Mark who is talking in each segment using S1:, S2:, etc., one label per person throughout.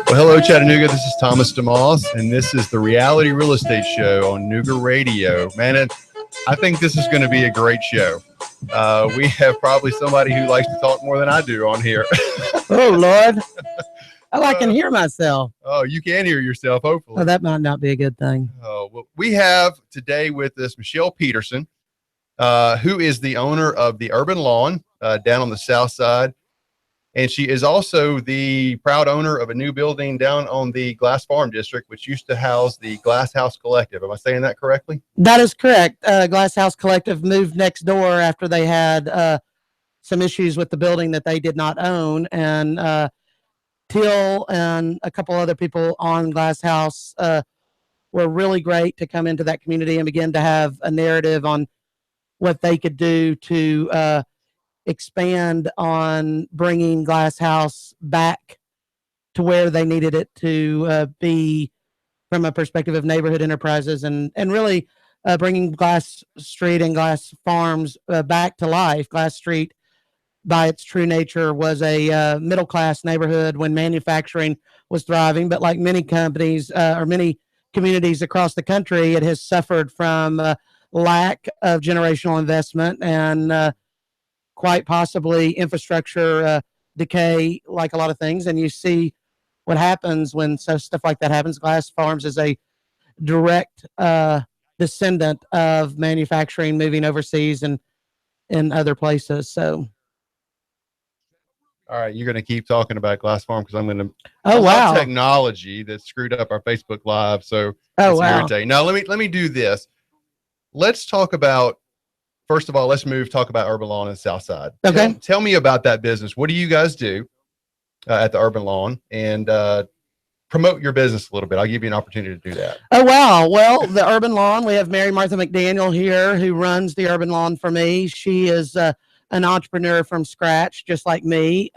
S1: Well, hello, Chattanooga. This is Thomas DeMoss, and this is the Reality Real Estate Show on Nooga Radio. Man, I think this is going to be a great show. We have probably somebody who likes to talk more than I do on here.
S2: Oh, Lord. I can hear myself.
S1: Oh, you can hear yourself, hopefully.
S2: Oh, that might not be a good thing.
S1: Oh, well, we have today with us Michelle Peterson, who is the owner of the Urban Lawn down on the south side. And she is also the proud owner of a new building down on the Glass Farm District, which used to house the Glass House Collective. Am I saying that correctly?
S2: That is correct. Glass House Collective moved next door after they had some issues with the building that they did not own. And Till and a couple other people on Glass House were really great to come into that community and begin to have a narrative on what they could do to expand on bringing Glass House back to where they needed it to be from a perspective of neighborhood enterprises and really bringing Glass Street and Glass Farms back to life. Glass Street, by its true nature, was a middle-class neighborhood when manufacturing was thriving, but like many companies or many communities across the country, it has suffered from lack of generational investment and quite possibly infrastructure decay, like a lot of things. And you see what happens when stuff like that happens. Glass Farms is a direct descendant of manufacturing moving overseas and in other places. So,
S1: all right, you're going to keep talking about Glass Farm because I'm going to.
S2: Oh, wow!
S1: Technology that screwed up our Facebook Live, so
S2: it's
S1: irritating. Now let me do this. Let's talk about. First of all, let's talk about Urban Lawn and South Side.
S2: Okay.
S1: Tell me about that business. What do you guys do at the Urban Lawn? And promote your business a little bit. I'll give you an opportunity to do that.
S2: Oh, wow. Well, the Urban Lawn, we have Mary Martha McDaniel here who runs the Urban Lawn for me. She is an entrepreneur from scratch, just like me.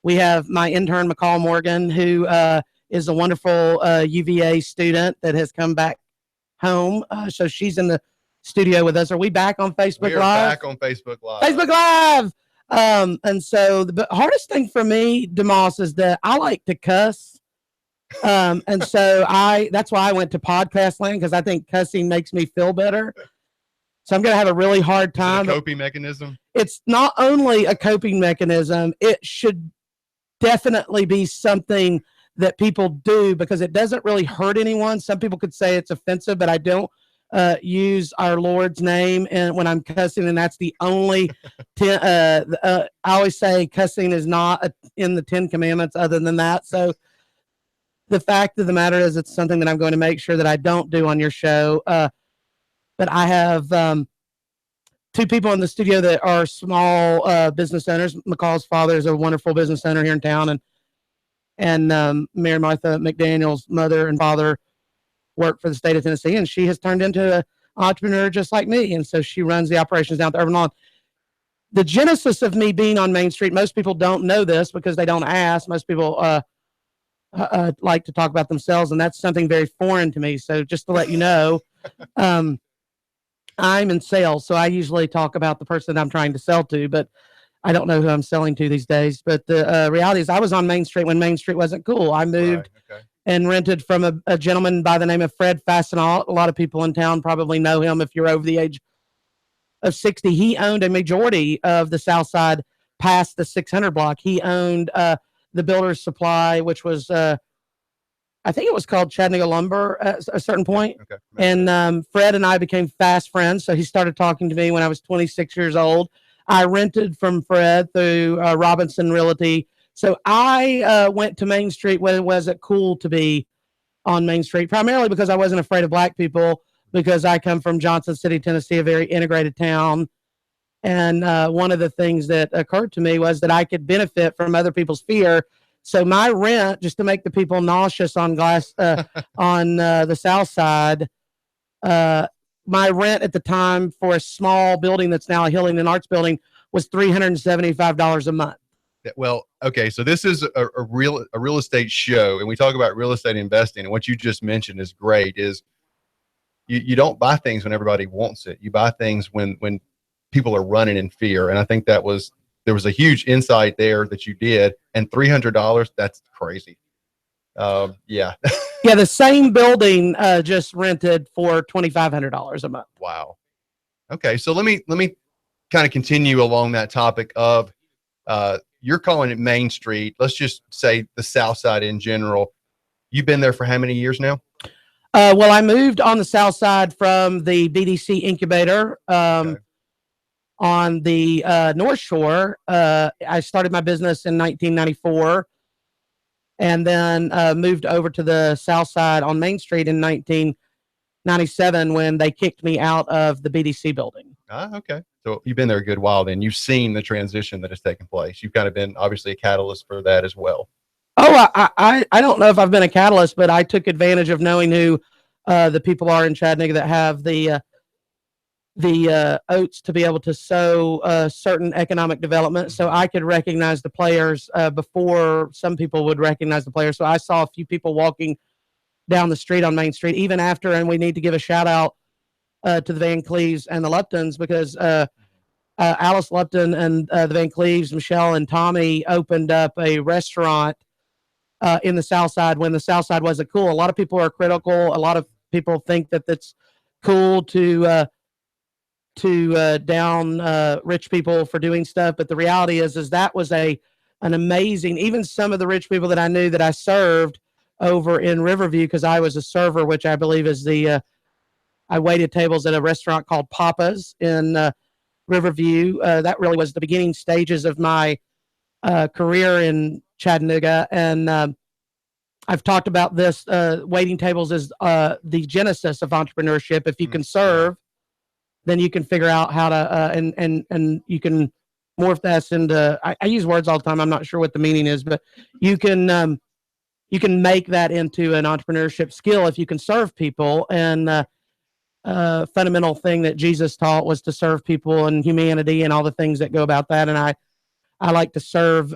S2: We have my intern, McCall Morgan, who is a wonderful UVA student that has come back home. So she's in the studio with us. Are we back on Facebook Live?
S1: We're back on Facebook Live.
S2: Facebook Live. And so the hardest thing for me, DeMoss, is that I like to cuss. And so that's why I went to podcast land, because I think cussing makes me feel better. So I'm going to have a really hard time.
S1: Is it a coping mechanism?
S2: It's not only a coping mechanism, it should definitely be something that people do because it doesn't really hurt anyone. Some people could say it's offensive, but I don't use our Lord's name and when I'm cussing, and that's the only I always say cussing is not in the 10 Commandments other than that. So the fact of the matter is it's something that I'm going to make sure that I don't do on your show. But I have two people in the studio that are small business owners. McCall's father is a wonderful business owner here in town, and Mary Martha McDaniel's mother and father work for the state of Tennessee, and she has turned into an entrepreneur just like me, and so she runs the operations down at the Urban Lawn. The genesis of me being on Main Street, most people don't know this because they don't ask. Most people like to talk about themselves, and that's something very foreign to me. So just to let you know, I'm in sales, so I usually talk about the person that I'm trying to sell to, but I don't know who I'm selling to these days. But the reality is I was on Main Street when Main Street wasn't cool. I moved and rented from a gentleman by the name of Fred Fastenal. A lot of people in town probably know him if you're over the age of 60. He owned a majority of the south side past the 600 block. He owned the Builder's Supply, which was I think it was called Chattanooga Lumber at a certain point. Okay. And Fred and I became fast friends. So he started talking to me when I was 26 years old. I rented from Fred through Robinson Realty. So I went to Main Street when it wasn't cool to be on Main Street, primarily because I wasn't afraid of black people, because I come from Johnson City, Tennessee, a very integrated town. And one of the things that occurred to me was that I could benefit from other people's fear. So my rent, just to make the people nauseous on on the south side, my rent at the time for a small building that's now a Healing and Arts building was $375 a month.
S1: Well, okay, so this is a real estate show, and we talk about real estate investing, and what you just mentioned is great. Is you don't buy things when everybody wants it. You buy things when people are running in fear. And I think there was a huge insight there that you did. And $300, that's crazy. Yeah.
S2: Yeah, the same building just rented for $2,500 a month.
S1: Wow. Okay, so let me kind of continue along that topic of you're calling it Main Street. Let's just say the South Side in general. You've been there for how many years now?
S2: Well, I moved on the South Side from the BDC incubator on the North Shore. I started my business in 1994. And then moved over to the South Side on Main Street in 1997 when they kicked me out of the BDC building.
S1: Okay. So you've been there a good while then. You've seen the transition that has taken place. You've kind of been obviously a catalyst for that as well.
S2: Oh, I don't know if I've been a catalyst, but I took advantage of knowing who the people are in Chattanooga that have the oats to be able to sow certain economic development. So I could recognize the players before some people would recognize the players. So I saw a few people walking down the street on Main Street, even after, and we need to give a shout out to the Van Cleves and the Luptons, because Alice Lupton and the Van Cleves, Michelle and Tommy opened up a restaurant in the South Side when the South Side wasn't cool. A lot of people are critical. A lot of people think that it's cool to down rich people for doing stuff, but the reality is that was an amazing. Even some of the rich people that I knew that I served over in Riverview, because I was a server, which I believe is I waited tables at a restaurant called Papa's in Riverview. That really was the beginning stages of my career in Chattanooga, and I've talked about this. Waiting tables is the genesis of entrepreneurship. If you can serve, then you can figure out how to and you can morph that into. I use words all the time. I'm not sure what the meaning is, but you can make that into an entrepreneurship skill if you can serve people. And fundamental thing that Jesus taught was to serve people and humanity and all the things that go about that. And I like to serve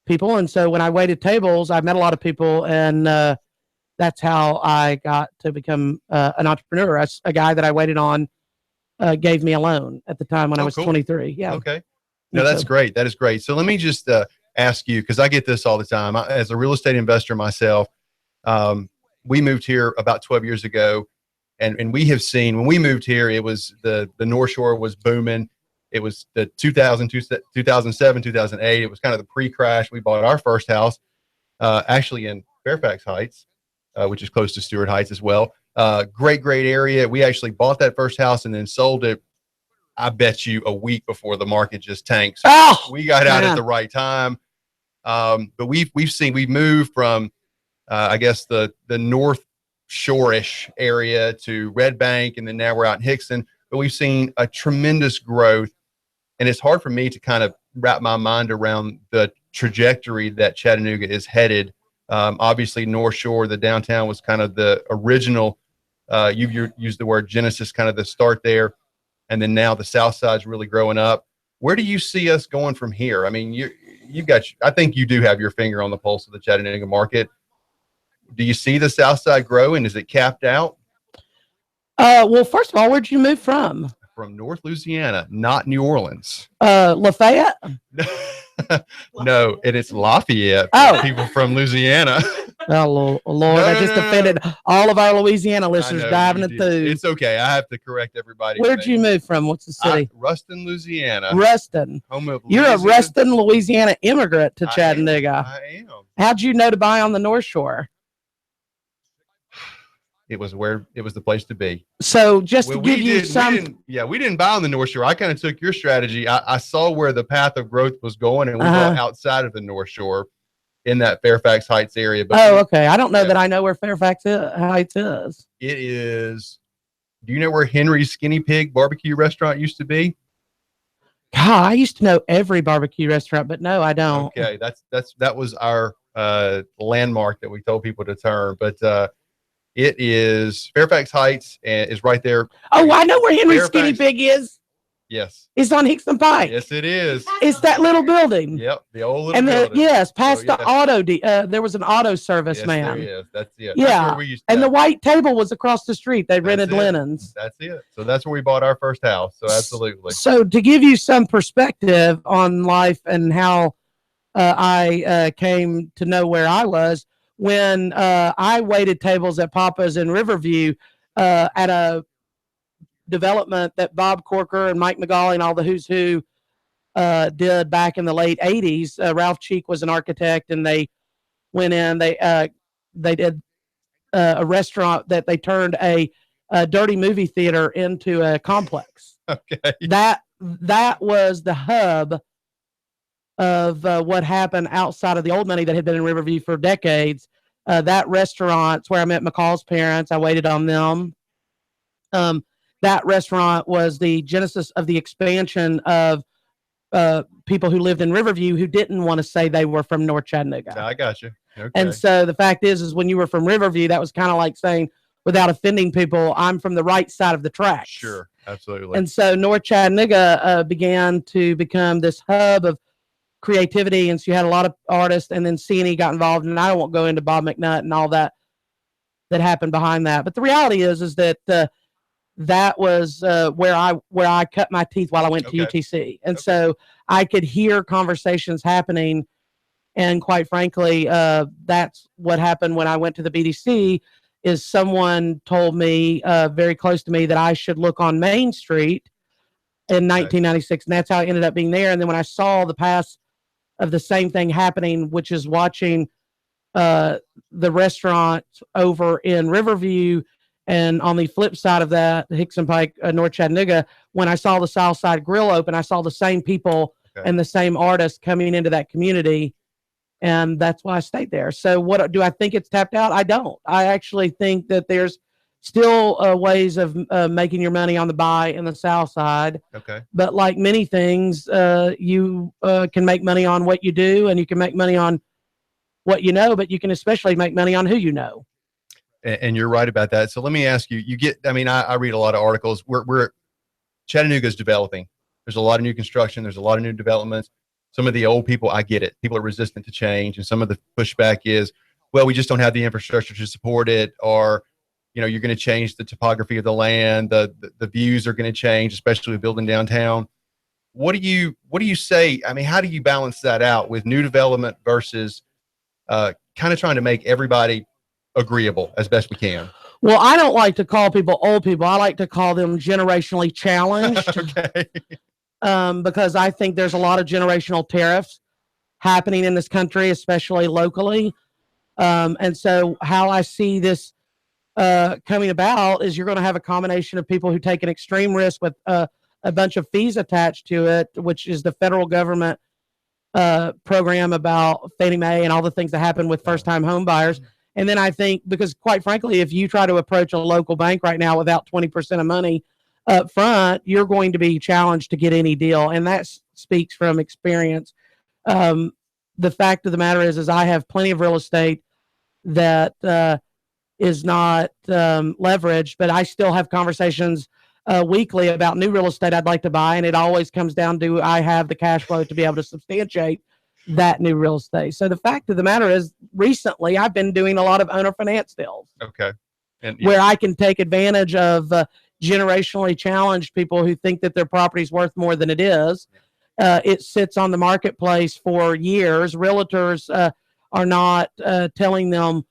S2: people. And so when I waited tables, I met a lot of people, and that's how I got to become an entrepreneur. A guy that I waited on gave me a loan at the time when I was 23. Yeah.
S1: Okay. No, that's great. That is great. So let me just ask you, because I get this all the time. As a real estate investor myself, we moved here about 12 years ago, and we have seen, when we moved here, it was the North Shore was booming. It was the 2007, 2008. It was kind of the pre-crash. We bought our first house actually in Fairfax Heights, which is close to Stewart Heights as well. Great area. We actually bought that first house and then sold it, I bet you, a week before the market just tanked. So we got out at the right time. But we've moved from, I guess, the North Shore-ish area to Red Bank, and then now we're out in Hickson. But we've seen a tremendous growth, and it's hard for me to kind of wrap my mind around the trajectory that Chattanooga is headed. Obviously, North Shore, the downtown, was kind of the original. You used the word genesis, kind of the start there, and then now the South Side's really growing up. Where do you see us going from here? I mean, I think you do have your finger on the pulse of the Chattanooga market. Do you see the South Side grow, and is it capped out?
S2: Well, first of all, where'd you move from?
S1: From North Louisiana, not New Orleans.
S2: Lafayette?
S1: No, it's Lafayette. People from Louisiana.
S2: Oh, Lord, I just offended all of our Louisiana listeners diving into food.
S1: It's okay. I have to correct everybody.
S2: Where'd you move from? What's the city?
S1: Ruston, Louisiana.
S2: Ruston.
S1: Home of
S2: You're a Ruston, Louisiana immigrant to Chattanooga.
S1: I am.
S2: How'd you know to buy on the North Shore?
S1: It was the place to be.
S2: So just to give you some.
S1: We didn't buy on the North Shore. I kind of took your strategy. I saw where the path of growth was going, and we bought outside of the North Shore in that Fairfax Heights area. But
S2: okay. I don't know that I know where Fairfax Heights is.
S1: It is. Do you know where Henry's Skinny Pig barbecue restaurant used to be?
S2: God, I used to know every barbecue restaurant, but no, I don't.
S1: Okay. That was our landmark that we told people to turn. But it is Fairfax Heights, and is right there.
S2: Oh, I know where Henry's Skinny Pig is.
S1: Yes.
S2: It's on Hickson Pike.
S1: Yes, it is.
S2: It's that little building.
S1: Yep, the old little building.
S2: Yes, past the auto. There was an auto service man.
S1: There is. That's it.
S2: Yeah,
S1: that's where we used to
S2: and the white table was across the street. They rented linens.
S1: That's it. So that's where we bought our first house. So absolutely.
S2: So to give you some perspective on life and how I came to know where I was, when I waited tables at Papa's in Riverview at a development that Bob Corker and Mike McGauley and all the who's who did back in the late 80s. Ralph Cheek was an architect, and they went in. They did a restaurant that they turned a dirty movie theater into a complex.
S1: Okay.
S2: That was the hub of what happened outside of the old money that had been in Riverview for decades. That restaurant's where I met McCall's parents. I waited on them. That restaurant was the genesis of the expansion of people who lived in Riverview who didn't want to say they were from North Chattanooga.
S1: I got you. Okay.
S2: And so the fact is when you were from Riverview, that was kind of like saying, without offending people, I'm from the right side of the tracks.
S1: Sure, absolutely.
S2: And so North Chattanooga began to become this hub of creativity, and so you had a lot of artists, and then C&E got involved, and I won't go into Bob McNutt and all that happened behind that. But the reality is that that was where I cut my teeth while I went to UTC. And so I could hear conversations happening. And quite frankly, that's what happened when I went to the BDC, is someone told me very close to me that I should look on Main Street in 1996. And that's how I ended up being there. And then when I saw the past of the same thing happening, which is watching the restaurant over in Riverview, and on the flip side of that, Hickson Pike, North Chattanooga, when I saw the Southside Grill open, I saw the same people and the same artists coming into that community. And that's why I stayed there. So what do I think it's tapped out? I don't. I actually think that there's still ways of making your money on the buy in the South Side.
S1: Okay. But
S2: like many things, you can make money on what you do, and you can make money on what you know, but you can especially make money on who you know.
S1: And you're right about that. So let me ask you, I read a lot of articles. We're Chattanooga's developing. There's a lot of new construction. There's a lot of new developments. Some of the old people, I get it. People are resistant to change. And some of the pushback is, well, we just don't have the infrastructure to support it. Or, you're going to change the topography of the land. The views are going to change, especially with building downtown. What do you say? I mean, how do you balance that out with new development versus kind of trying to make everybody agreeable as best we can?
S2: Well, I don't like to call people old people. I like to call them generationally challenged.
S1: Okay.
S2: Because I think there's a lot of generational tariffs happening in this country, especially locally. And so how I see this coming about is you're going to have a combination of people who take an extreme risk with a bunch of fees attached to it, which is the federal government program about Fannie Mae and all the things that happen with first-time home buyers. And then I think, because quite frankly, if you try to approach a local bank right now without 20% of money up front, you're going to be challenged to get any deal. And that speaks from experience. The fact of the matter is I have plenty of real estate that is not leveraged, but I still have conversations weekly about new real estate I'd like to buy. And it always comes down to, I have the cash flow to be able to substantiate that new real estate. So the fact of the matter is, recently I've been doing a lot of owner finance deals.
S1: Okay. And
S2: where I can take advantage of generationally challenged people who think that their property is worth more than it is. It sits on the marketplace for years. Realtors are not telling them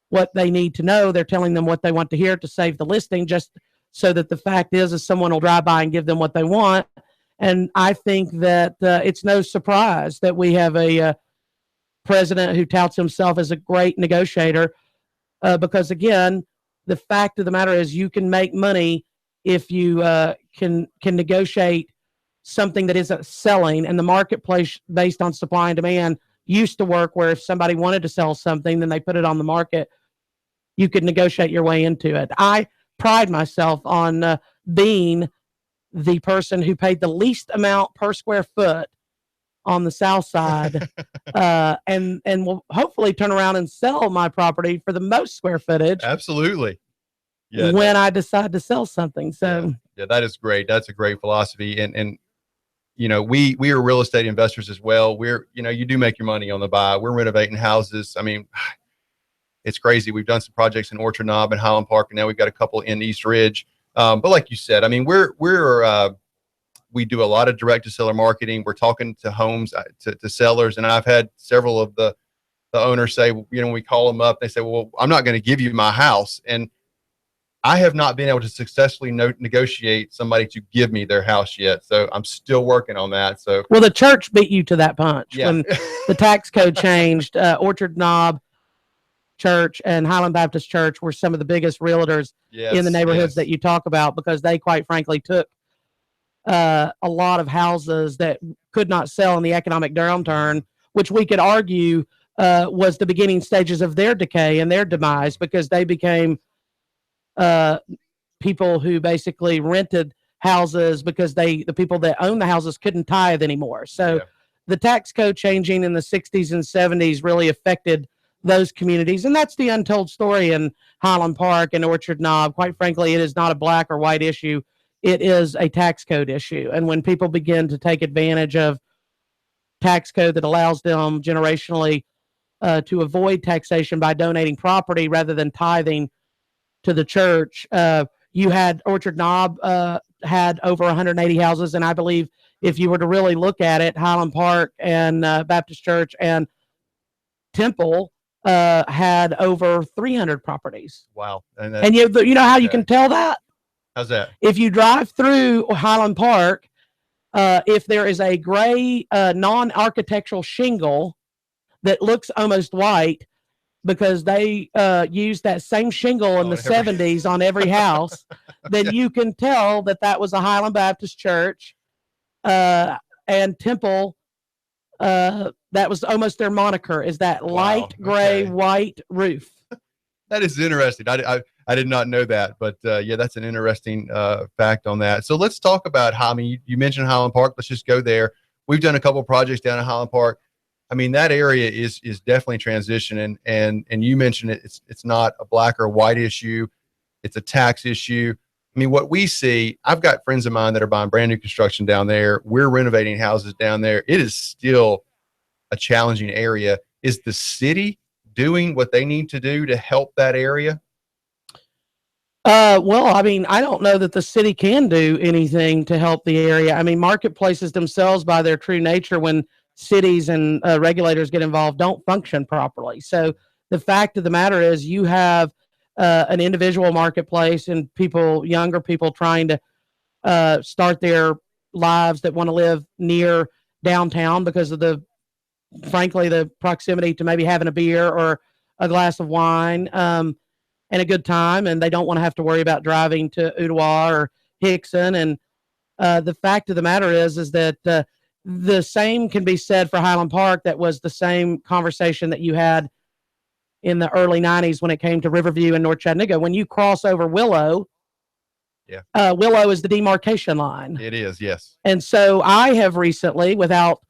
S2: what they need to know. They're telling them what they want to hear to save the listing, just so that the fact is someone will drive by and give them what they want. And I think that it's no surprise that we have a president who touts himself as a great negotiator, because, again, the fact of the matter is you can make money if you can negotiate something that isn't selling. And the marketplace based on supply and demand used to work where if somebody wanted to sell something, then they put it on the market. You could negotiate your way into it. I pride myself on being the person who paid the least amount per square foot on the South Side, and will hopefully turn around and sell my property for the most square footage.
S1: Absolutely. Yeah.
S2: When I decide to sell something. So
S1: Yeah, that is great. That's a great philosophy. And you know, we are real estate investors as well. We're, you know, you do make your money on the buy. We're renovating houses. I mean, it's crazy. We've done some projects in Orchard Knob and Highland Park, and now we've got a couple in East Ridge. But like you said, I mean, we do a lot of direct to seller marketing. We're talking to homes, to sellers. And I've had several of the owners say, you know, we call them up, they say, well, I'm not going to give you my house. And I have not been able to successfully negotiate somebody to give me their house yet. So I'm still working on that. So,
S2: well, the church beat you to that punch.
S1: Yeah.
S2: When the tax code changed. Orchard Knob Church and Highland Baptist Church were some of the biggest realtors in the neighborhoods that you talk about, because they quite frankly took a lot of houses that could not sell in the economic downturn, which we could argue was the beginning stages of their decay and their demise, because they became people who basically rented houses because the people that owned the houses couldn't tithe anymore. So the tax code changing in the 60s and 70s really affected those communities. And that's the untold story in Highland Park and Orchard Knob. Quite frankly, it is not a black or white issue. It is a tax code issue. And when people begin to take advantage of tax code that allows them generationally to avoid taxation by donating property rather than tithing to the church, you had Orchard Knob had over 180 houses. And I believe if you were to really look at it, Highland Park and Baptist Church and Temple had over 300 properties.
S1: Wow.
S2: And you know how you can tell that?
S1: How's that?
S2: If you drive through Highland Park, if there is a gray non-architectural shingle that looks almost white, because they used that same shingle in the 70s on every house, then you can tell that that was a Highland Baptist Church. And Temple, that was almost their moniker, is that light gray white roof.
S1: That is interesting. I did not know that, but yeah, that's an interesting fact on that. So let's talk about how, I mean, you mentioned Highland Park. Let's just go there. We've done a couple of projects down in Highland Park. I mean, that area is definitely transitioning, and you mentioned it. It's not a black or white issue. It's a tax issue. I mean, what we see, I've got friends of mine that are buying brand new construction down there. We're renovating houses down there. It is still a challenging area. Is the city doing what they need to do to help that area?
S2: Well, I mean, I don't know that the city can do anything to help the area. I mean, marketplaces themselves, by their true nature, when cities and regulators get involved, don't function properly. So the fact of the matter is, you have an individual marketplace and people, younger people, trying to start their lives that want to live near downtown because of frankly, the proximity to maybe having a beer or a glass of wine and a good time, and they don't want to have to worry about driving to Ottawa or Hickson. And the fact of the matter is that the same can be said for Highland Park. That was the same conversation that you had in the early 90s when it came to Riverview and North Chattanooga. When you cross over Willow, Willow is the demarcation line.
S1: It is, yes.
S2: And so I have recently, without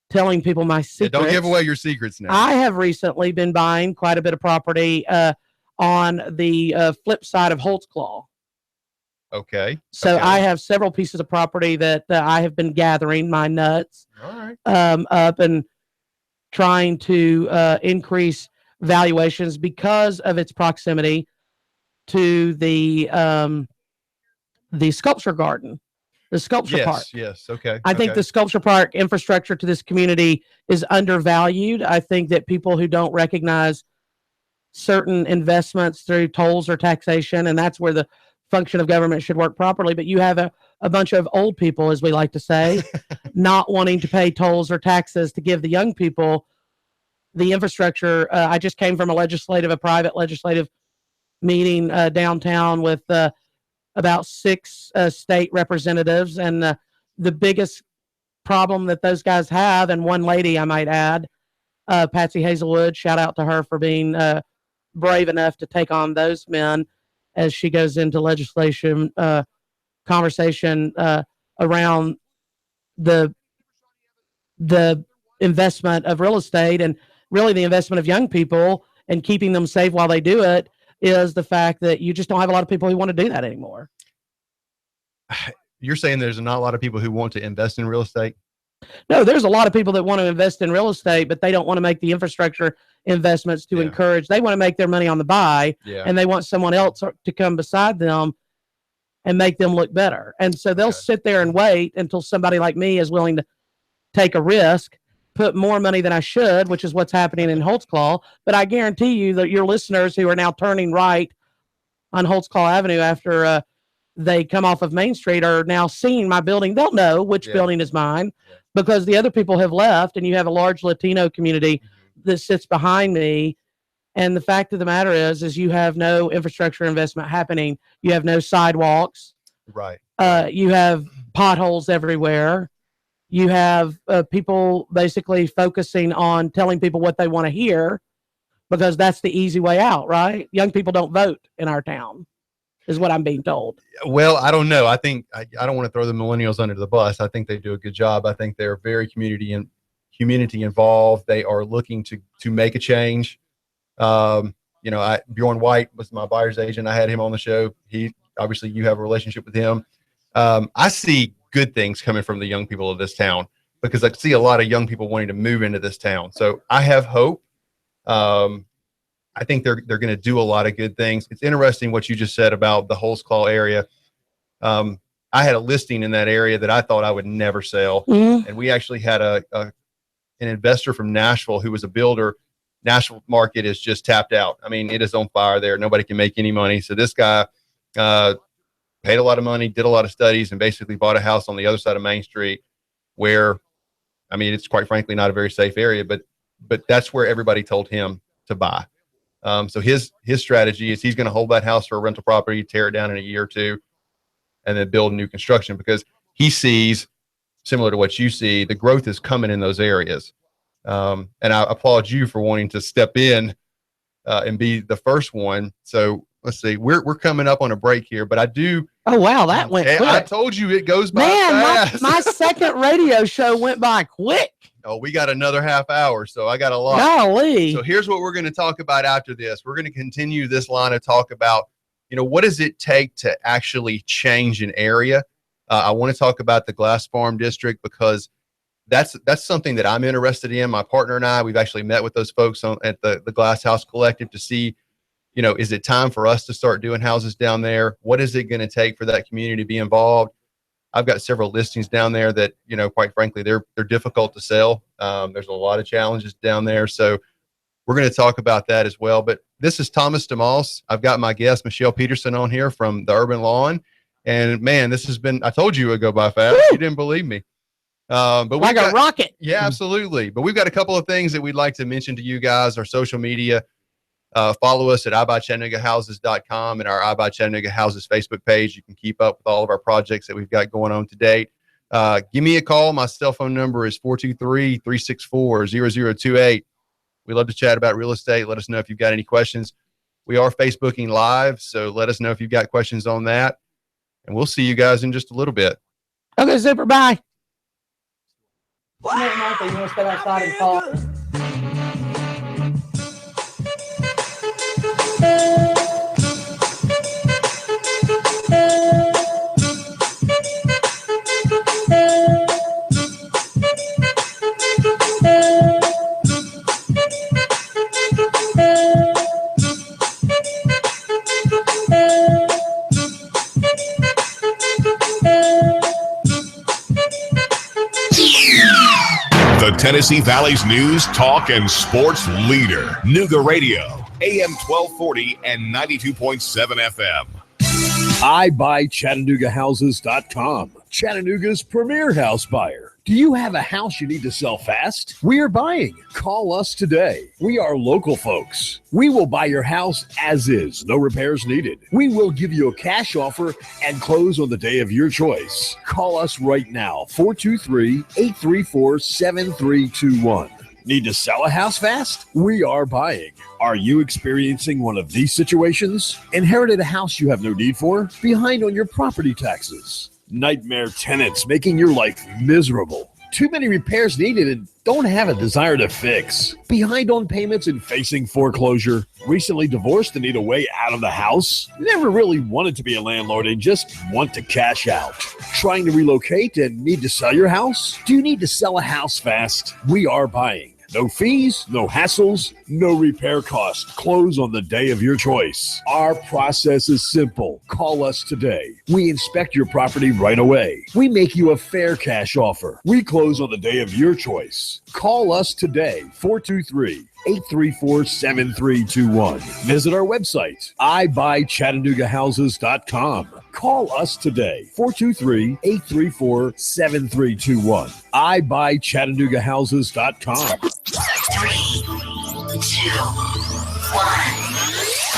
S2: telling people my secrets,
S1: don't give away your secrets now.
S2: I have recently been buying quite a bit of property on the flip side of Holtzclaw.
S1: Okay.
S2: So I have several pieces of property that I have been gathering my nuts up and trying to increase valuations because of its proximity to the sculpture garden, the sculpture park.
S1: Yes. Okay.
S2: I think the sculpture park infrastructure to this community is undervalued. I think that people who don't recognize certain investments through tolls or taxation, and that's where the function of government should work properly. But you have a bunch of old people, as we like to say, not wanting to pay tolls or taxes to give the young people the infrastructure. I just came from a private legislative meeting downtown with about 6 state representatives. And the biggest problem that those guys have, and one lady, I might add, Patsy Hazelwood, shout out to her for being brave enough to take on those men as she goes into legislation conversation around the investment of real estate and really the investment of young people and keeping them safe while they do it, is the fact that you just don't have a lot of people who want to do that anymore.
S1: you're saying there's not a lot of people who want to invest in real estate?
S2: No, there's a lot of people that want to invest in real estate, but they don't want to make the infrastructure investments to encourage. They want to make their money on the buy, and they want someone else to come beside them and make them look better. And so they'll sit there and wait until somebody like me is willing to take a risk, put more money than I should, which is what's happening in Holtzclaw. But I guarantee you that your listeners who are now turning right on Holtzclaw Avenue after they come off of Main Street are now seeing my building. They'll know which building is mine because the other people have left, and you have a large Latino community that sits behind me. And the fact of the matter is you have no infrastructure investment happening. You have no sidewalks.
S1: Right.
S2: You have potholes everywhere. You have people basically focusing on telling people what they want to hear because that's the easy way out, right? Young people don't vote in our town, is what I'm being told.
S1: Well, I don't know. I think I don't want to throw the millennials under the bus. I think they do a good job. I think they're very community involved. They are looking to make a change. Bjorn White was my buyer's agent. I had him on the show. Obviously you have a relationship with him. I see good things coming from the young people of this town because I see a lot of young people wanting to move into this town. So I have hope. I think they're going to do a lot of good things. It's interesting what you just said about the Holtzclaw area. I had a listing in that area that I thought I would never sell. And we actually had an investor from Nashville who was a builder. Nashville market is just tapped out. I mean, it is on fire there. Nobody can make any money. So this guy paid a lot of money, did a lot of studies, and basically bought a house on the other side of Main Street where, I mean, it's quite frankly not a very safe area, but that's where everybody told him to buy. So his strategy is he's going to hold that house for a rental property, tear it down in a year or two, and then build new construction because he sees, similar to what you see, the growth is coming in those areas. And I applaud you for wanting to step in and be the first one. So let's see, we're coming up on a break here, but I do.
S2: Oh, wow. That went quick.
S1: I told you it goes by fast.
S2: My second radio show went by quick.
S1: Oh, we got another half hour, so I got a lot.
S2: Golly.
S1: So here's what we're going to talk about after this. We're going to continue this line of talk about, what does it take to actually change an area? I want to talk about the Glass Farm District because that's something that I'm interested in. My partner and I, we've actually met with those folks at the Glass House Collective to see, is it time for us to start doing houses down there? What is it going to take for that community to be involved? I've got several listings down there that, quite frankly, they're difficult to sell. There's a lot of challenges down there. So we're going to talk about that as well. But this is Thomas DeMoss. I've got my guest, Michelle Peterson, on here from the Urban Lawn. And man, this has been, I told you it would go by fast. Woo! You didn't believe me. But
S2: like a rocket.
S1: Yeah, absolutely. But we've got a couple of things that we'd like to mention to you guys, our social media. Follow us at iBuyChattanoogaHouses.com and our I Buy Chattanooga Houses Facebook page. You can keep up with all of our projects that we've got going on to date. Give me a call. My cell phone number is 423-364-0028. We love to chat about real estate. Let us know if you've got any questions. We are Facebooking live, so let us know if you've got questions on that. And we'll see you guys in just a little bit.
S2: Okay, super. Bye. Martha, you want to step outside and talk?
S3: The Tennessee Valley's news, talk, and sports leader. Nooga Radio, AM 1240 and 92.7 FM.
S4: iBuyChattanoogaHouses.com, Chattanooga's premier house buyer. Do you have a house you need to sell fast? We are buying. Call us today. We are local folks. We will buy your house as is, no repairs needed. We will give you a cash offer and close on the day of your choice. Call us right now, 423-834-7321. Need to sell a house fast? We are buying. Are you experiencing one of these situations? Inherited a house you have no need for? Behind on your property taxes? Nightmare tenants making your life miserable? Too many repairs needed and don't have a desire to fix. Behind on payments and facing foreclosure. Recently divorced and need a way out of the house. Never really wanted to be a landlord and just want to cash out. Trying to relocate and need to sell your house? Do you need to sell a house fast? We are buying. No fees, no hassles, no repair costs. Close on the day of your choice. Our process is simple. Call us today. We inspect your property right away. We make you a fair cash offer. We close on the day of your choice. Call us today, 423-834-7321. Visit our website, ibuychattanooga.com. Call us today, 423-834-7321. ibuychattanooga.com.
S3: 3, 2, 1.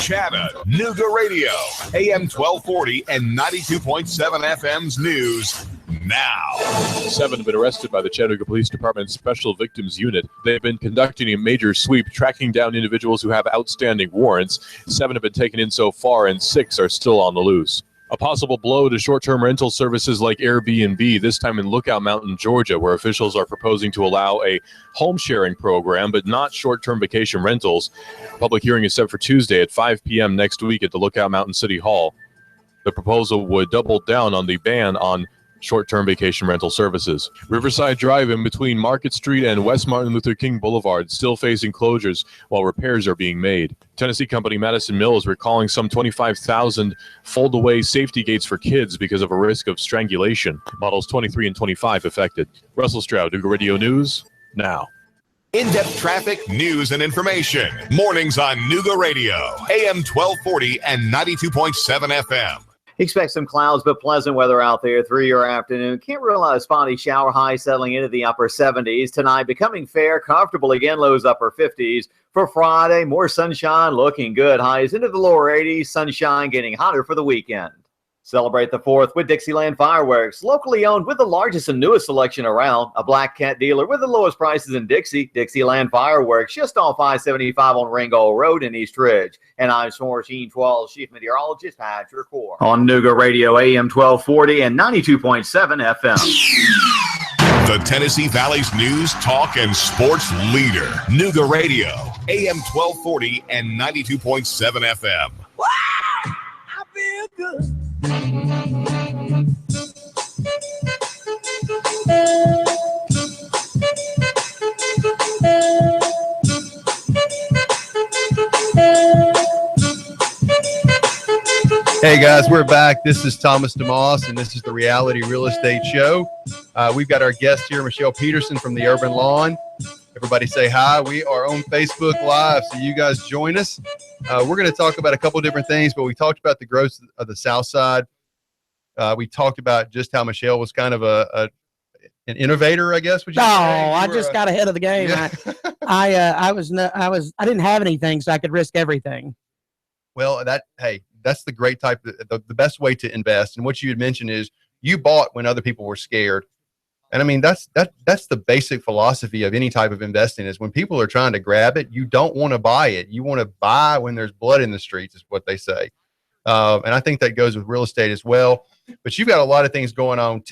S3: Chattanooga Radio, AM 1240 and 92.7 FM's news now.
S5: 7 have been arrested by the Chattanooga Police Department's Special Victims Unit. They've been conducting a major sweep, tracking down individuals who have outstanding warrants. 7 have been taken in so far, and 6 are still on the loose. A possible blow to short-term rental services like Airbnb, this time in Lookout Mountain, Georgia, where officials are proposing to allow a home-sharing program, but not short-term vacation rentals. Public hearing is set for Tuesday at 5 p.m. next week at the Lookout Mountain City Hall. The proposal would double down on the ban on short-term vacation rental services. Riverside Drive in between Market Street and West Martin Luther King Boulevard still facing closures while repairs are being made. Tennessee company Madison Mill is recalling some 25,000 fold-away safety gates for kids because of a risk of strangulation. Models 23 and 25 affected. Russell Stroud, Nooga Radio News, now.
S3: In-depth traffic, news, and information. Mornings on Nooga Radio, AM 1240 and 92.7 FM.
S6: Expect some clouds, but pleasant weather out there through your afternoon. Can't rule out a spotty shower, high settling into the upper 70s. Tonight, becoming fair, comfortable again, lows upper 50s. For Friday, more sunshine, looking good. Highs into the lower 80s, sunshine getting hotter for the weekend. Celebrate the 4th with Dixieland Fireworks, locally owned with the largest and newest selection around. A Black Cat dealer with the lowest prices in Dixie. Dixieland Fireworks, just off I-75 on Ringgold Road in East Ridge. And I'm Swarsheen 12, Chief Meteorologist, Patrick Core. On Nooga Radio, AM 1240 and 92.7 FM.
S3: The Tennessee Valley's news, talk, and sports leader. Nooga Radio, AM 1240 and 92.7 FM.
S7: Wow! I feel good.
S1: Hey guys, we're back. This is Thomas DeMoss, and this is the Reality Real Estate Show. We've got our guest here, Michelle Peterson from the Urban Lawn. Everybody say hi. We are on Facebook Live, so you guys join us. We're going to talk about a couple different things, but we talked about the growth of the South Side. We talked about just how Michelle was kind of an innovator, I guess. Would you say?
S2: I just got ahead of the game.
S1: Yeah.
S2: I didn't have anything, so I could risk everything.
S1: Well, that's the great type, the best way to invest. And what you had mentioned is you bought when other people were scared. And I mean, that's the basic philosophy of any type of investing is when people are trying to grab it, you don't want to buy it. You want to buy when there's blood in the streets is what they say. And I think that goes with real estate as well. But you've got a lot of things going on.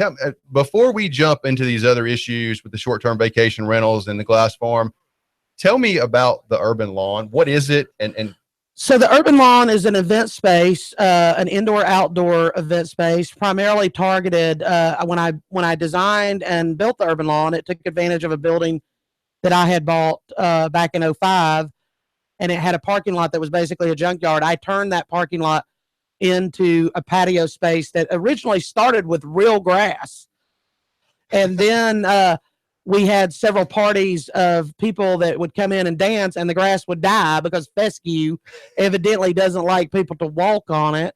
S1: Before we jump into these other issues with the short-term vacation rentals and the glass farm, tell me about the Urban Lawn. What is it?
S2: So the Urban Lawn is an event space, an indoor-outdoor event space, primarily targeted. When I designed and built the Urban Lawn, it took advantage of a building that I had bought back in 2005, and it had a parking lot that was basically a junkyard. I turned that parking lot into a patio space that originally started with real grass, and then we had several parties of people that would come in and dance, and the grass would die because fescue evidently doesn't like people to walk on it.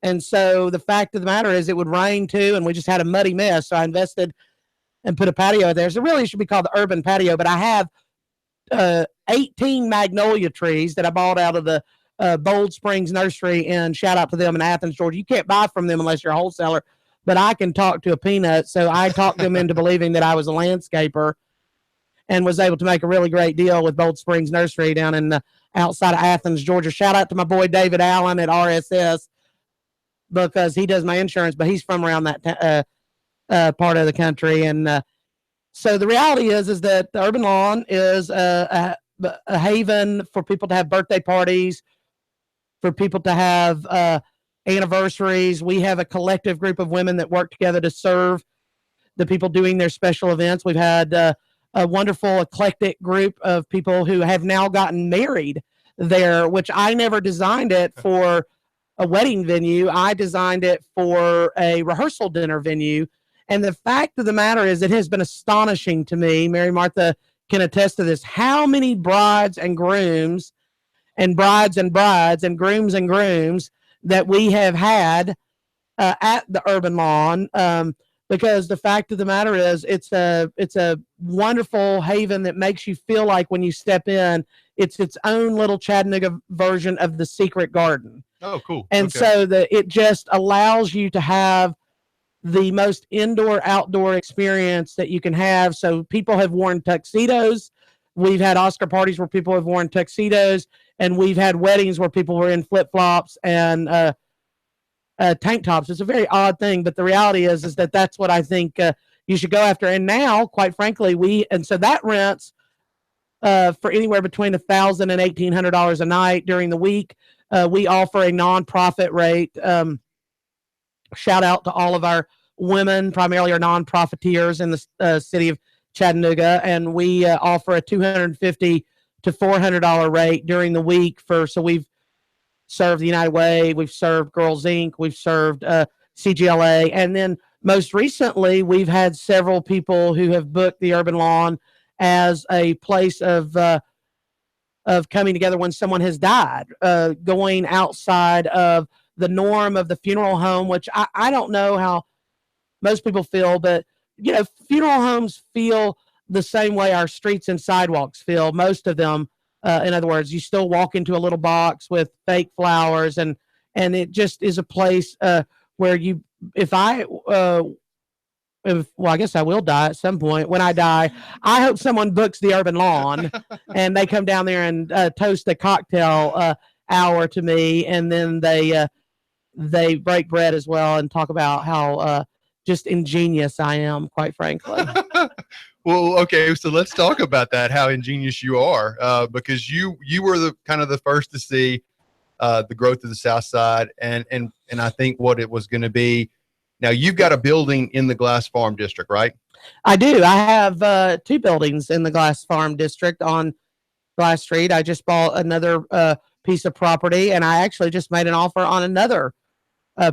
S2: And so the fact of the matter is it would rain too, and we just had a muddy mess. So I invested and put a patio there. So really it should be called the Urban Patio, but I have 18 magnolia trees that I bought out of the Bold Springs Nursery, and shout out to them in Athens, Georgia. You can't buy from them unless you're a wholesaler. But I can talk to a peanut, so I talked them into believing that I was a landscaper and was able to make a really great deal with Bold Springs Nursery down in outside of Athens, Georgia. Shout out to my boy David Allen at RSS because he does my insurance, but he's from around that part of the country. And So the reality is that the Urban Lawn is a haven for people to have birthday parties, for people to have anniversaries. We have a collective group of women that work together to serve the people doing their special events. We've had a wonderful eclectic group of people who have now gotten married there, which I never designed it for a wedding venue. I designed it for a rehearsal dinner venue. And the fact of the matter is, it has been astonishing to me, Mary Martha can attest to this, how many brides and grooms and brides and brides and grooms that we have had at the Urban Lawn. Because the fact of the matter is, it's a wonderful haven that makes you feel like when you step in, it's its own little Chattanooga version of the secret garden.
S1: Oh, cool.
S2: And so it just allows you to have the most indoor-outdoor experience that you can have. So people have worn tuxedos. We've had Oscar parties where people have worn tuxedos, and we've had weddings where people were in flip-flops and tank tops. It's a very odd thing, but the reality is that that's what I think you should go after. And now, quite frankly, so that rents for anywhere between $1,000 and $1,800 a night during the week. We offer a nonprofit rate. Shout out to all of our women, primarily our non-profiteers in the city of Chattanooga, and we offer a $250 to $400 rate during the week. So we've served the United Way, we've served Girls Inc., we've served CGLA, and then most recently we've had several people who have booked the Urban Lawn as a place of coming together when someone has died, going outside of the norm of the funeral home, which I don't know how most people feel, but funeral homes feel the same way our streets and sidewalks feel. Most of them, in other words, you still walk into a little box with fake flowers, and it just is a place where I guess I will die at some point. When I die, I hope someone books the Urban Lawn and they come down there and toast a cocktail hour to me, and then they break bread as well and talk about how just ingenious I am, quite frankly.
S1: Well, okay, so let's talk about that, how ingenious you are, because you were the first to see the growth of the South Side, and I think what it was going to be. Now, you've got a building in the Glass Farm District, right?
S2: I do. I have 2 buildings in the Glass Farm District on Glass Street. I just bought another piece of property, and I actually just made an offer on another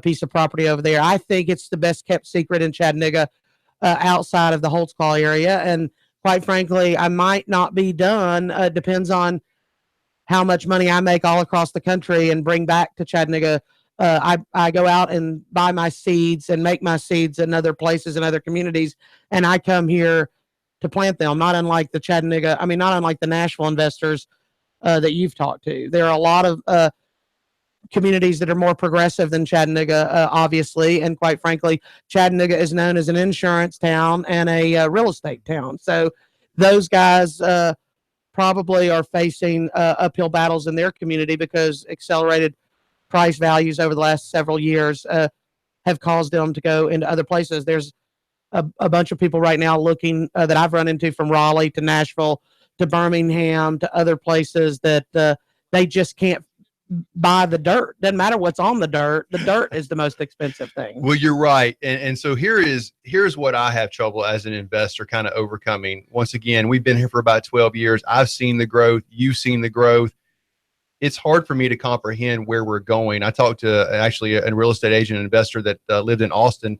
S2: piece of property over there. I think it's the best kept secret in Chattanooga outside of the Holtzclaw area. And quite frankly, I might not be done. Depends on how much money I make all across the country and bring back to Chattanooga. I go out and buy my seeds and make my seeds in other places and other communities, and I come here to plant them. Not unlike the Nashville investors that you've talked to. There are a lot of communities that are more progressive than Chattanooga, obviously, and quite frankly, Chattanooga is known as an insurance town and a real estate town. So those guys probably are facing uphill battles in their community because accelerated price values over the last several years have caused them to go into other places. There's a bunch of people right now looking that I've run into from Raleigh to Nashville to Birmingham to other places that they just can't buy the dirt. Doesn't matter what's on the dirt. The dirt is the most expensive thing.
S1: Well, you're right. And so here's what I have trouble as an investor kind of overcoming. Once again, we've been here for about 12 years. I've seen the growth. You've seen the growth. It's hard for me to comprehend where we're going. I talked to actually a real estate agent and investor that lived in Austin.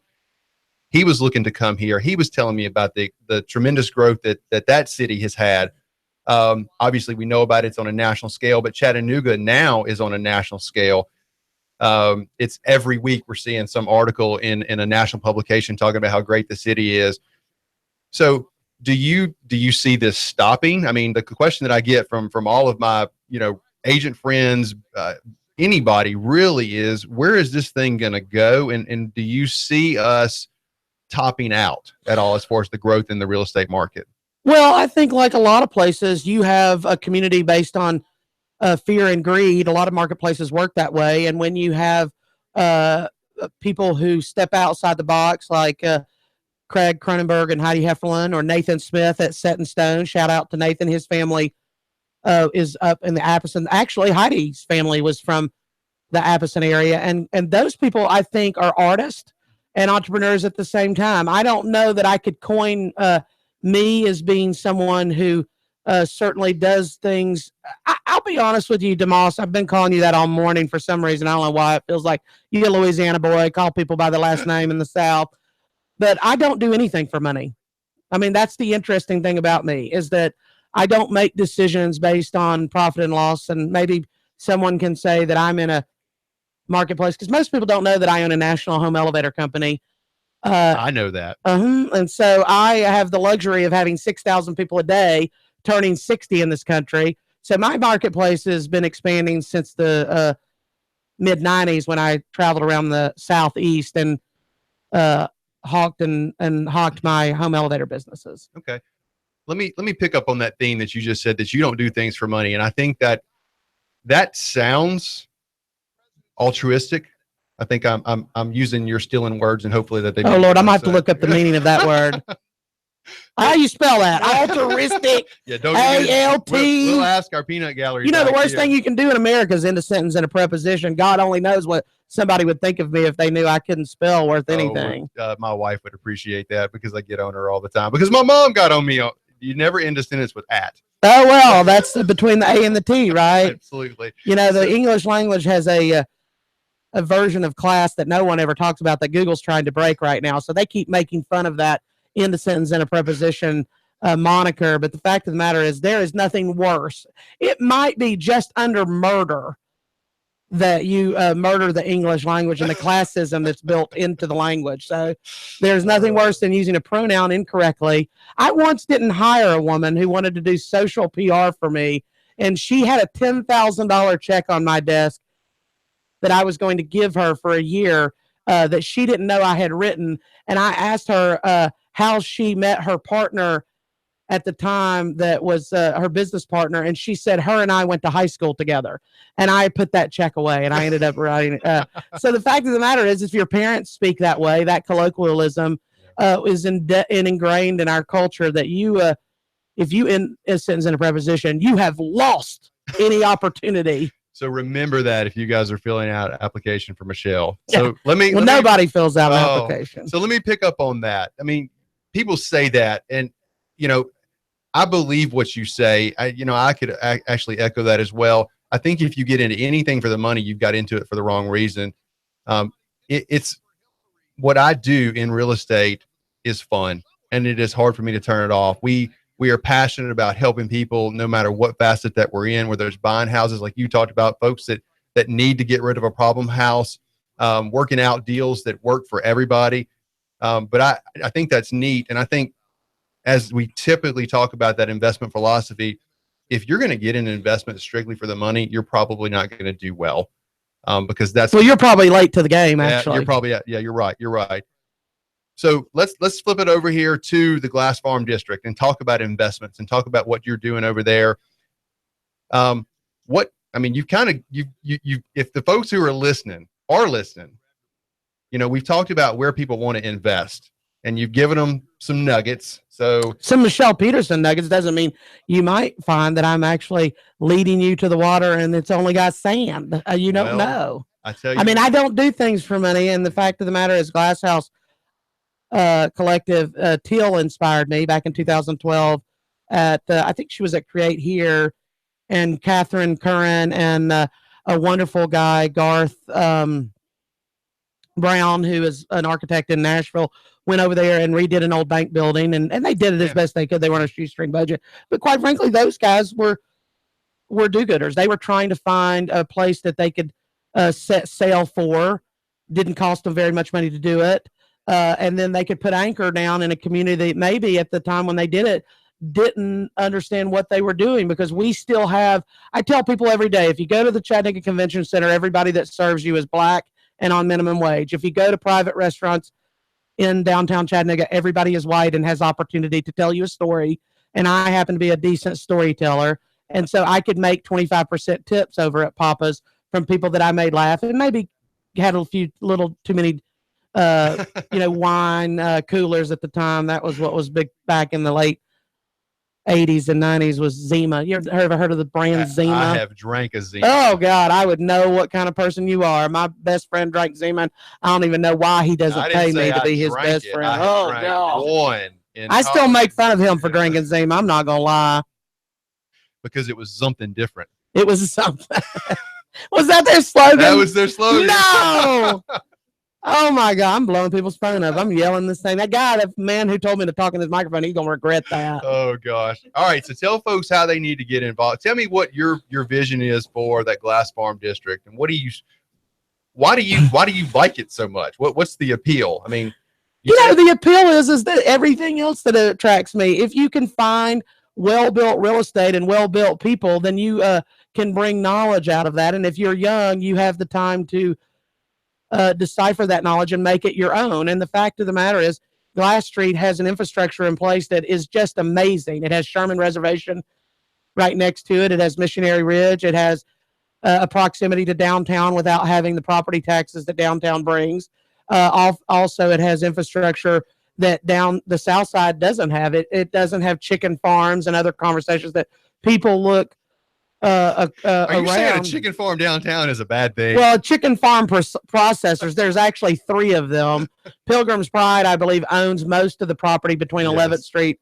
S1: He was looking to come here. He was telling me about the tremendous growth that city has had. Obviously, we know about it's on a national scale, but Chattanooga now is on a national scale. It's every week we're seeing some article in a national publication talking about how great the city is. So do you see this stopping? I mean, the question that I get from all of my, agent friends, anybody really is, where is this thing going to go? And do you see us topping out at all as far as the growth in the real estate market?
S2: Well, I think like a lot of places, you have a community based on fear and greed. A lot of marketplaces work that way. And when you have people who step outside the box, like Craig Cronenberg and Heidi Heffernan, or Nathan Smith at Set in Stone. Shout out to Nathan. His family is up in the Appleton. Actually, Heidi's family was from the Appleton area. And those people, I think, are artists and entrepreneurs at the same time. I don't know that I could coin me as being someone who certainly does things. I'll be honest with you, DeMoss. I've been calling you that all morning for some reason. I don't know why. It feels like you're a Louisiana boy, call people by the last name in the South. But I don't do anything for money. I mean, that's the interesting thing about me, is that I don't make decisions based on profit and loss. And maybe someone can say that I'm in a marketplace, because most people don't know that I own a national home elevator company.
S1: I know that.
S2: And so I have the luxury of having 6,000 people a day turning 60 in this country. So my marketplace has been expanding since the mid 90s, when I traveled around the Southeast and hawked my home elevator businesses.
S1: Okay. Let me pick up on that theme that you just said, that you don't do things for money. And I think that sounds altruistic. I think I'm using your stealing words, and hopefully that they.
S2: Oh Lord, I might have to look up the meaning of that word. How you spell that? Altruistic.
S1: Yeah, don't.
S2: ALT.
S1: We'll ask our peanut gallery.
S2: You know, the worst thing you can do in America is end a sentence in a preposition. God only knows what somebody would think of me if they knew I couldn't spell worth anything.
S1: My wife would appreciate that, because I get on her all the time, because my mom got on me. You never end a sentence with at.
S2: Oh, well, that's between the A and the T, right?
S1: Absolutely.
S2: You know, the English language has a version of class that no one ever talks about, that Google's trying to break right now. So they keep making fun of that in the sentence in a preposition moniker. But the fact of the matter is, there is nothing worse. It might be just under murder that you murder the English language and the classism that's built into the language. So there's nothing worse than using a pronoun incorrectly. I once didn't hire a woman who wanted to do social PR for me, and she had a $10,000 check on my desk that I was going to give her for a year that she didn't know I had written. And I asked her how she met her partner at the time, that was her business partner. And she said her and I went to high school together. And I put that check away, and I ended up writing it. So the fact of the matter is, if your parents speak that way, that colloquialism is ingrained in our culture, that you, if you in a sentence in a preposition, you have lost any opportunity. So
S1: remember that if you guys are filling out an application for Michelle.
S2: So nobody fills out an application.
S1: So let me pick up on that. I mean, people say that, and you know, I believe what you say. I could actually echo that as well. I think if you get into anything for the money, you've got into it for the wrong reason. It's what I do in real estate is fun, and it is hard for me to turn it off. We are passionate about helping people, no matter what facet that we're in, whether it's buying houses like you talked about, folks that need to get rid of a problem house, working out deals that work for everybody. But I think that's neat. And I think, as we typically talk about that investment philosophy, if you're going to get an investment strictly for the money, you're probably not going to do well, because
S2: you're probably late to the game. Actually,
S1: you're probably you're right. You're right. So let's flip it over here to the Glass Farm District and talk about investments and talk about what you're doing over there. If the folks who are listening, you know, we've talked about where people want to invest, and you've given them some nuggets. So
S2: some Michelle Peterson nuggets doesn't mean you might find that I'm actually leading you to the water and it's only got sand. You don't know.
S1: I tell you,
S2: I mean, I don't do things for money. And the fact of the matter is, Glass House Collective, Teal inspired me back in 2012 at, I think she was at Create Here, and Catherine Curran and a wonderful guy, Garth Brown, who is an architect in Nashville, went over there and redid an old bank building, and they did it as best they could. They were on a shoestring budget, but quite frankly, those guys were do-gooders. They were trying to find a place that they could set sail for. Didn't cost them very much money to do it, and then they could put anchor down in a community that maybe at the time when they did it didn't understand what they were doing, because we still have, I tell people every day, if you go to the Chattanooga Convention Center, everybody that serves you is black and on minimum wage. If you go to private restaurants in downtown Chattanooga, everybody is white and has opportunity to tell you a story. And I happen to be a decent storyteller. And so I could make 25% tips over at Papa's from people that I made laugh and maybe had a few little too many wine coolers at the time. That was what was big back in the late 80s and 90s was Zima. You ever heard of the brand Zima?
S1: I have drank a Zima.
S2: Oh God, I would know what kind of person you are. My best friend drank Zima. And I don't even know why he doesn't pay me to be his best friend. Oh God.
S1: One.
S2: I still make fun of him for drinking Zima. I'm not gonna lie.
S1: Because it was something different.
S2: It was something. Was that their slogan?
S1: That was their slogan.
S2: No. Oh my God, I'm blowing people's phone up. I'm yelling this thing. That man who told me to talk in his microphone, he's gonna regret that.
S1: Oh gosh. All right. So tell folks how they need to get involved. Tell me what your vision is for that Glass Farm district, and why do you like it so much? What's the appeal? I mean,
S2: the appeal is that everything else that attracts me. If you can find well-built real estate and well-built people, then you can bring knowledge out of that. And if you're young, you have the time to decipher that knowledge and make it your own. And the fact of the matter is, Glass Street has an infrastructure in place that is just amazing. It has Sherman Reservation right next to it. It has Missionary Ridge. It has a proximity to downtown without having the property taxes that downtown brings. Also, it has infrastructure that down the south side doesn't have. It doesn't have chicken farms and other conversations that people look
S1: Are you
S2: around.
S1: saying a chicken farm downtown is a bad thing?
S2: Well, chicken farm processors, there's actually 3 of them. Pilgrim's Pride, I believe, owns most of the property between 11th Street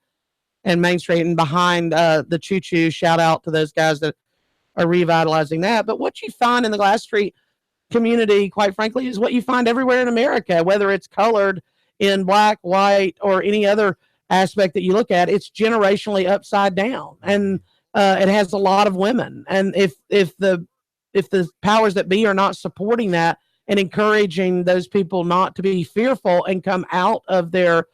S2: and Main Street, and behind the Choo Choo. Shout out to those guys that are revitalizing that. But what you find in the Glass Street community, quite frankly, is what you find everywhere in America, whether it's colored in black, white, or any other aspect that you look at. It's generationally upside down, and it has a lot of women. And if the powers that be are not supporting that and encouraging those people not to be fearful and come out of their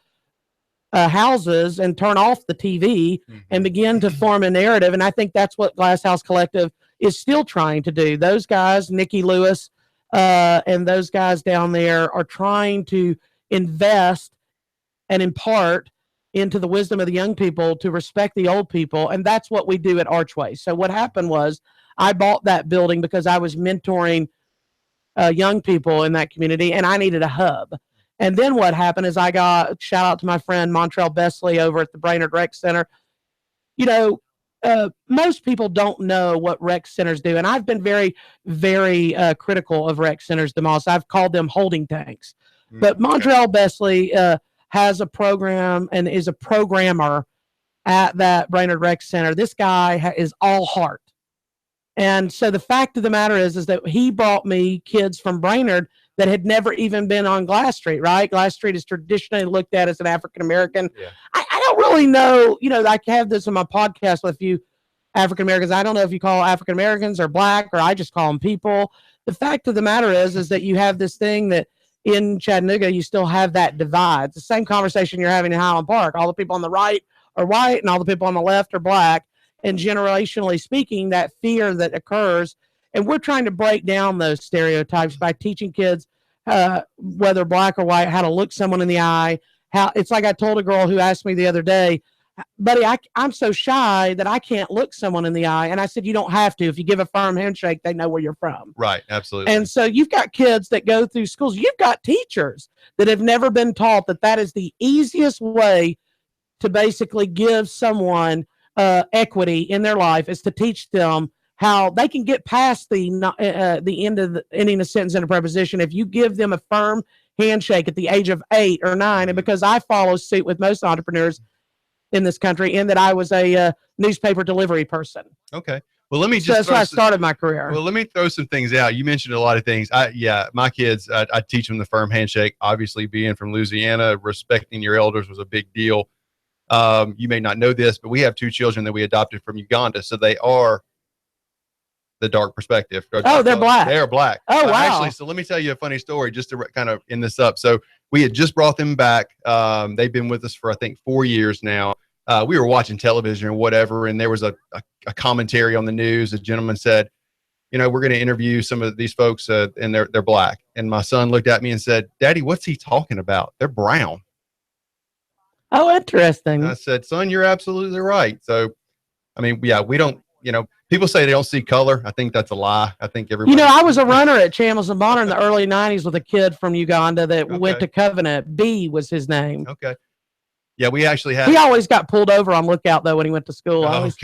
S2: houses and turn off the TV and begin to form a narrative. And I think that's what Glass House Collective is still trying to do. Those guys, Nikki Lewis, and those guys down there are trying to invest and impart into the wisdom of the young people to respect the old people. And that's what we do at Archway. So what happened was I bought that building because I was mentoring young people in that community, and I needed a hub. And then what happened is I got, shout out to my friend Montrell Besley over at the Brainerd Rec Center. Most people don't know what rec centers do. And I've been very, very critical of rec centers the most. I've called them holding tanks. But Montrell Besley has a program and is a programmer at that Brainerd Rec Center. This guy is all heart. And so the fact of the matter is that he brought me kids from Brainerd that had never even been on Glass Street, right? Glass Street is traditionally looked at as an African-American. Yeah. I don't really know, I have this on my podcast with a few African-Americans. I don't know if you call African-Americans or black, or I just call them people. The fact of the matter is that you have this thing that in Chattanooga, you still have that divide. It's the same conversation you're having in Highland Park. All the people on the right are white and all the people on the left are black. And generationally speaking, that fear that occurs, and we're trying to break down those stereotypes by teaching kids, whether black or white, how to look someone in the eye. It's like I told a girl who asked me the other day, buddy, I'm so shy that I can't look someone in the eye. And I said, you don't have to. If you give a firm handshake, they know where you're from.
S1: Right. Absolutely.
S2: And so you've got kids that go through schools. You've got teachers that have never been taught that is the easiest way to basically give someone equity in their life, is to teach them how they can get past the end of ending a sentence in a preposition. If you give them a firm handshake at the age of 8 or 9, and because I follow suit with most entrepreneurs in this country, in that I was a newspaper delivery person.
S1: Okay. Well, let me just.
S2: That's how I started my career.
S1: Well, let me throw some things out. You mentioned a lot of things. My kids, I teach them the firm handshake. Obviously, being from Louisiana, respecting your elders was a big deal. You may not know this, but we have 2 children that we adopted from Uganda, so they are the dark perspective.
S2: Oh, they're black.
S1: They are black.
S2: Oh, wow.
S1: Actually, so let me tell you a funny story just to kind of end this up. So we had just brought them back. They've been with us for, I think, 4 years now. We were watching television or whatever, and there was a commentary on the news. A gentleman said, we're going to interview some of these folks, and they're black. And my son looked at me and said, Daddy, what's he talking about? They're brown.
S2: Oh, interesting.
S1: And I said, son, you're absolutely right. So, I mean, yeah, we don't people say they don't see color. I think that's a lie. I think everybody.
S2: I was a runner at Chambliss and Bonner in the early 90s with a kid from Uganda that went to Covenant. B was his name.
S1: Okay. Yeah, we actually had.
S2: He always got pulled over on Lookout, though, when he went to school.
S1: Gosh.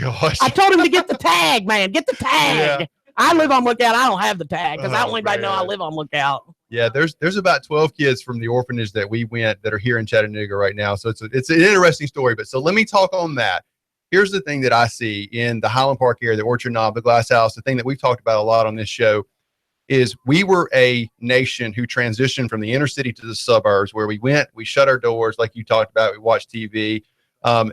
S2: I told him to get the tag, man. Get the tag. Yeah. I live on Lookout. I don't have the tag because I don't want anybody to know I live on Lookout.
S1: Yeah, there's about 12 kids from the orphanage that we went that are here in Chattanooga right now. So it's an interesting story. But so let me talk on that. Here's the thing that I see in the Highland Park area, the Orchard Knob, the Glass House. The thing that we've talked about a lot on this show is we were a nation who transitioned from the inner city to the suburbs, where we shut our doors, like you talked about. We watched TV.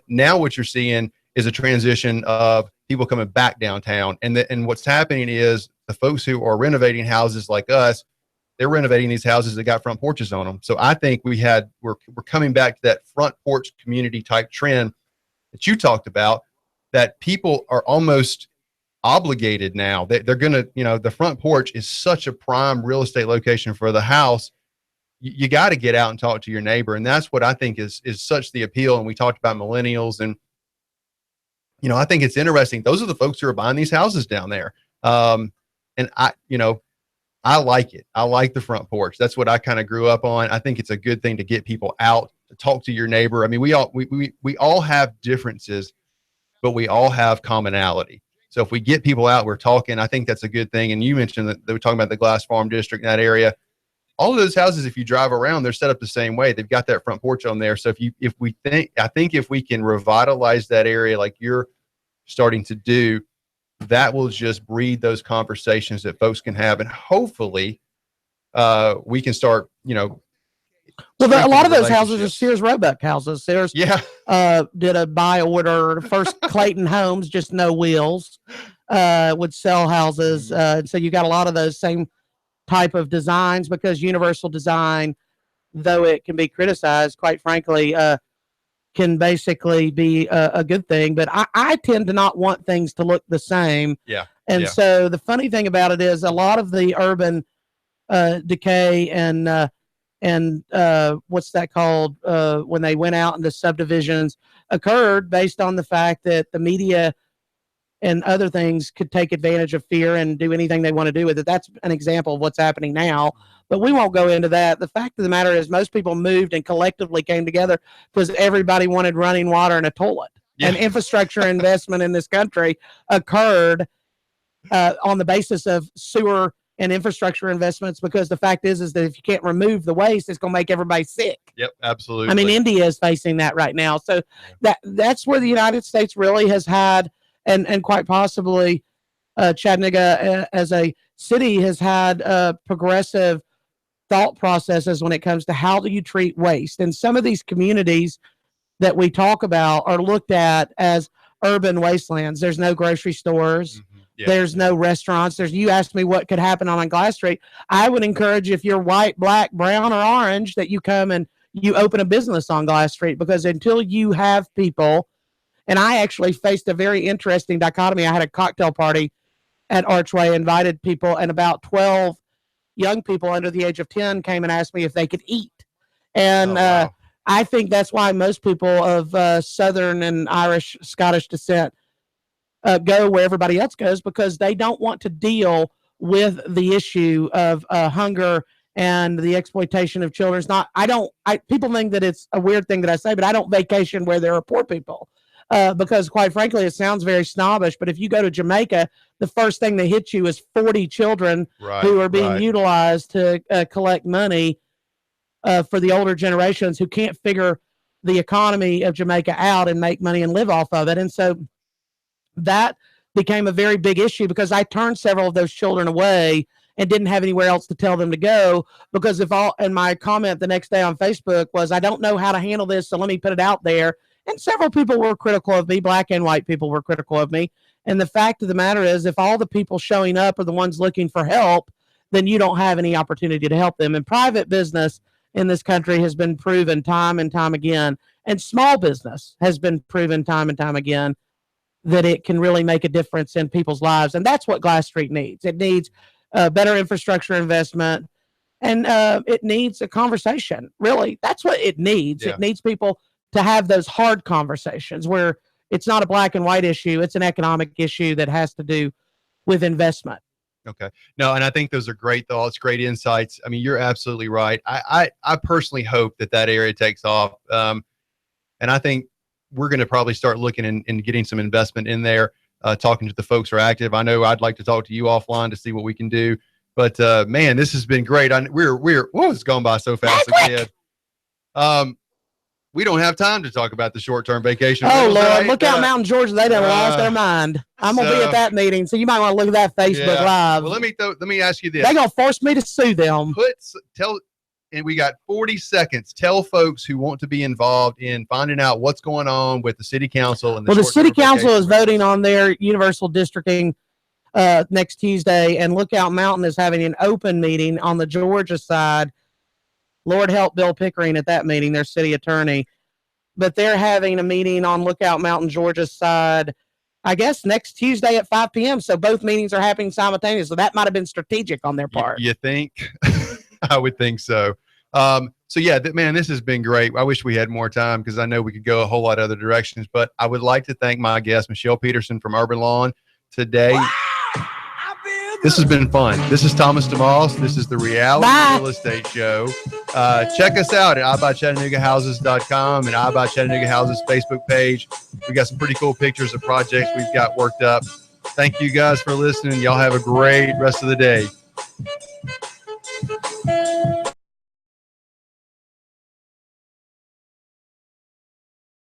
S1: Now what you're seeing is a transition of people coming back downtown. And what's happening is the folks who are renovating houses like us, they're renovating these houses that got front porches on them. So I think we're coming back to that front porch community type trend that you talked about, that people are almost obligated now. They're going to, the front porch is such a prime real estate location for the house. You got to get out and talk to your neighbor. And that's what I think is such the appeal. And we talked about millennials, and, I think it's interesting. Those are the folks who are buying these houses down there. And I like it. I like the front porch. That's what I kind of grew up on. I think it's a good thing to get people out, to talk to your neighbor. I mean, we all have differences, but we all have commonality. So if we get people out, we're talking, I think that's a good thing. And you mentioned that they were talking about the Glass Farm District in that area. All of those houses, if you drive around, they're set up the same way. They've got that front porch on there. So I think if we can revitalize that area like you're starting to do, that will just breed those conversations that folks can have. And hopefully we can start,
S2: well, a lot of those houses are Sears Roebuck houses. Sears did a buy order. First Clayton Homes, just no wheels, would sell houses. So you got a lot of those same type of designs, because universal design, though it can be criticized, quite frankly, can basically be a good thing. But I tend to not want things to look the same.
S1: Yeah.
S2: And so the funny thing about it is a lot of the urban decay and what's that called, when they went out into subdivisions, occurred based on the fact that the media and other things could take advantage of fear and do anything they want to do with it. That's an example of what's happening now, but we won't go into that. The fact of the matter is most people moved and collectively came together because everybody wanted running water and a toilet. Yeah. And infrastructure investment in this country occurred on the basis of sewer and infrastructure investments, because the fact is that if you can't remove the waste, it's going to make everybody sick.
S1: Yep, absolutely.
S2: I mean, India is facing that right now. So that's where the United States really has had, and quite possibly Chattanooga as a city has had progressive thought processes when it comes to how do you treat waste. And some of these communities that we talk about are looked at as urban wastelands. There's no grocery stores. Mm-hmm. Yeah. There's no restaurants. You asked me what could happen on Glass Street. I would encourage, if you're white, black, brown, or orange, that you come and you open a business on Glass Street, because until you have people, and I actually faced a very interesting dichotomy. I had a cocktail party at Archway, invited people, and about 12 young people under the age of 10 came and asked me if they could eat. And I think that's why most people of Southern and Irish, Scottish descent go where everybody else goes, because they don't want to deal with the issue of hunger and the exploitation of children. People think that it's a weird thing that I say, but I don't vacation where there are poor people, because quite frankly, it sounds very snobbish. But if you go to Jamaica, the first thing that hits you is 40 children who are being utilized to collect money for the older generations who can't figure the economy of Jamaica out and make money and live off of it. And so that became a very big issue, because I turned several of those children away and didn't have anywhere else to tell them to go, because and my comment the next day on Facebook was, I don't know how to handle this, so let me put it out there. And several people were critical of me, black and white people were critical of me. And the fact of the matter is, if all the people showing up are the ones looking for help, then you don't have any opportunity to help them. And private business in this country has been proven time and time again, and small business has been proven time and time again, that it can really make a difference in people's lives. And that's what Glass Street needs. It needs better infrastructure investment, and it needs a conversation. Really, that's what it needs. Yeah. It needs people to have those hard conversations where it's not a black and white issue. It's an economic issue that has to do with investment.
S1: Okay. No, and I think those are great thoughts, great insights. I mean, you're absolutely right. I personally hope that area takes off. And I think we're going to probably start looking and getting some investment in there, talking to the folks who are active. I know I'd like to talk to you offline to see what we can do. But, man, this has been great. It's gone by so fast again. We don't have time to talk about the short-term vacation.
S2: Oh, Lord, Lookout Mountain, Georgia, they done lost their mind. I'm going to be at that meeting, so you might want to look at that Facebook Live.
S1: Well, let me ask you this.
S2: They're going to force me to sue them.
S1: And we got 40 seconds. Tell folks who want to be involved in finding out what's going on with the city council. And
S2: the city council is voting on their universal districting next Tuesday, and Lookout Mountain is having an open meeting on the Georgia side. Lord help Bill Pickering at that meeting, their city attorney. But they're having a meeting on Lookout Mountain, Georgia side, I guess next Tuesday at 5 p.m. So both meetings are happening simultaneously. So that might have been strategic on their part.
S1: You think? I would think so. So yeah, man, this has been great. I wish we had more time because I know we could go a whole lot of other directions, but I would like to thank my guest, Michelle Peterson from Urban Lawn today. This has been fun. This is Thomas DeMoss. This is the Reality Real Estate Show. Check us out at iBuyChattanoogaHouses.com and iBuyChattanooga Houses Facebook page. We got some pretty cool pictures of projects we've got worked up. Thank you guys for listening. Y'all have a great rest of the day.